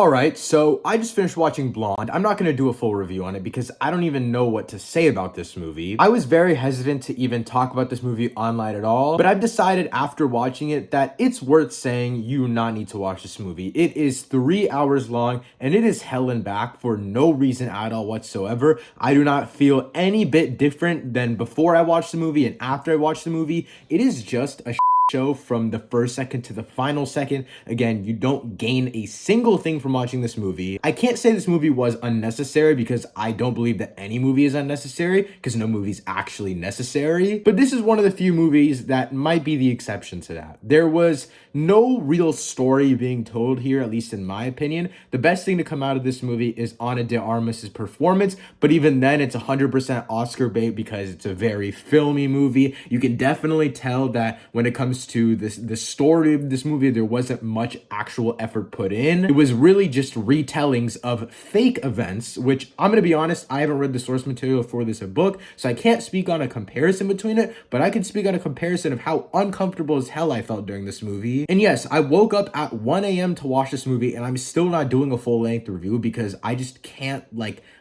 Alright, so I just finished watching Blonde. I'm not gonna do a full review on it because I don't even know what to say about this movie. I was very hesitant to even talk about this movie online at all, but I've decided after watching it that it's worth saying you do not need to watch this movie. It is 3 hours long and it is hell and back for no reason at all whatsoever. I do not feel any bit different than before I watched the movie and after I watched the movie. It is just a show from the first second to the final second. Again, you don't gain a single thing from watching this movie. I can't say this movie was unnecessary because I don't believe that any movie is unnecessary because no movie is actually necessary. But this is one of the few movies that might be the exception to that. There was no real story being told here, at least in my opinion. The best thing to come out of this movie is Ana de Armas' performance, but even then it's 100% Oscar bait because it's a very filmy movie. You can definitely tell that when it comes to the story of this movie, there wasn't much actual effort put in. It was really just retellings of fake events, which I'm gonna be honest, I haven't read the source material for this book, so I can't speak on a comparison between it, but I can speak on a comparison of how uncomfortable as hell I felt during this movie. And yes, I woke up at 1 a.m. to watch this movie, and I'm still not doing a full-length review because I just can't,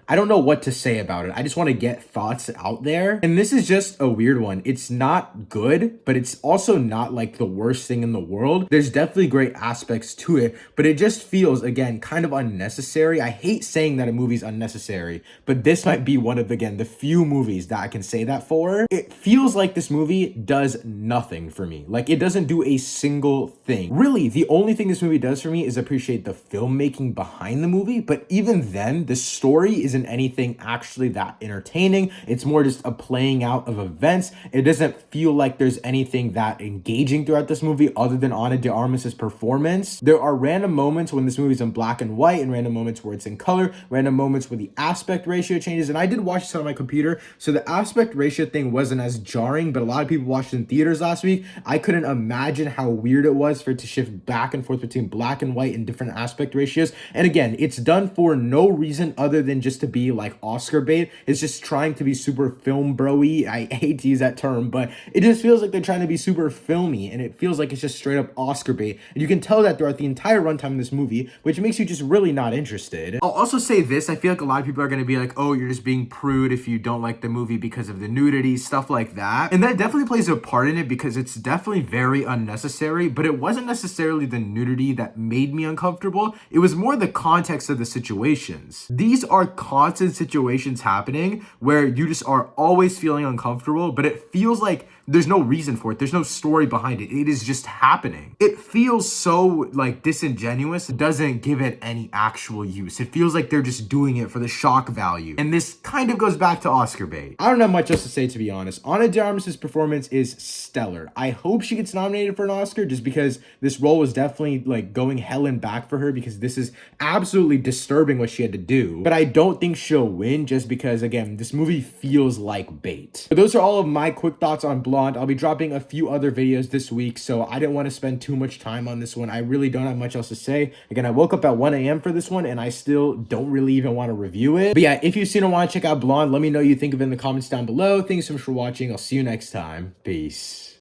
I don't know what to say about it. I just want to get thoughts out there. And this is just a weird one. It's not good, but it's also not like the worst thing in the world. There's definitely great aspects to it, but it just feels, again, kind of unnecessary. I hate saying that a movie's unnecessary, but this might be one of, again, the few movies that I can say that for. It feels like this movie does nothing for me. Like, it doesn't do a single thing. Really, the only thing this movie does for me is appreciate the filmmaking behind the movie, but even then, the story isn't anything actually that entertaining. It's more just a playing out of events. It doesn't feel like there's anything that engaging throughout this movie other than Ana de Armas' performance. There are random moments when this movie's in black and white and random moments where it's in color, random moments where the aspect ratio changes. And I did watch this on my computer, so the aspect ratio thing wasn't as jarring, but a lot of people watched it in theaters last week. I couldn't imagine how weird it was for it to shift back and forth between black and white and different aspect ratios. And again, it's done for no reason other than just to be like Oscar bait. It's just trying to be super film bro-y. I hate to use that term, but it just feels like they're trying to be super filmy, and it feels like it's just straight up Oscar bait. And you can tell that throughout the entire runtime of this movie, which makes you just really not interested. I'll also say this, I feel like a lot of people are going to be like, oh, you're just being prude if you don't like the movie because of the nudity, stuff like that. And that definitely plays a part in it because it's definitely very unnecessary, but it wasn't necessarily the nudity that made me uncomfortable. It was more the context of the situations. These are constant situations happening where you just are always feeling uncomfortable, but it feels like there's no reason for it. There's no story behind it. It is just happening. It feels so disingenuous. It doesn't give it any actual use. It feels like they're just doing it for the shock value. And this kind of goes back to Oscar bait. I don't have much else to say, to be honest. Ana de Armas' performance is stellar. I hope she gets nominated for an Oscar just because this role was definitely going hell and back for her because this is absolutely disturbing what she had to do. But I don't think she'll win just because, again, this movie feels like bait. But those are all of my quick thoughts on Blonde. I'll be dropping a few other videos this week, so I didn't want to spend too much time on this one. I really don't have much else to say. Again, I woke up at 1 a.m. for this one, and I still don't really even want to review it. But yeah, if you've seen or want to check out Blonde, let me know what you think of it in the comments down below. Thanks so much for watching. I'll see you next time. Peace.